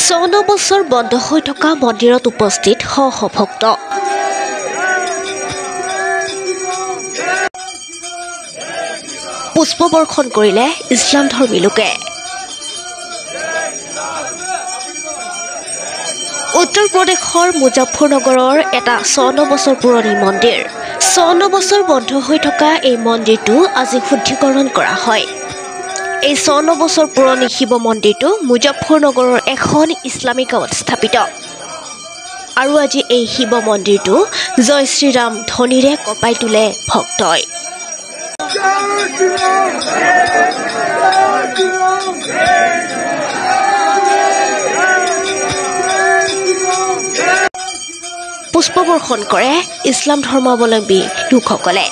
54 বছৰ বন্ধ হৈ থকা মন্দিৰত উপস্থিত শ শ ভক্ত। পুষ্পবৰ্ষণ কৰিলে ইছলাম ধৰ্মী লোকে। উত্তৰ প্ৰদেশৰ মুজাফৰনগৰৰ এটা 54 বছৰ পুৰণি মন্দিৰ। 54 বছৰ বন্ধ হৈ থকা এই মন্দিৰটো আজি শুদ্ধিকৰণ কৰা হয়। এই 54 বছৰ পুৰণি শিৱ মন্দিৰটো মুজাফৰনগৰৰ এখন ইছলামী গাঁৱত স্থাপিত। আৰু আজি এই শিৱ মন্দিৰটো জয় শ্ৰীৰাম ধ্বনিৰে কঁপাই তোলে ভক্তই। পুষ্পবৰ্ষণ কৰে ইছলাম ধৰ্মাৱলম্বী লোকসকলে।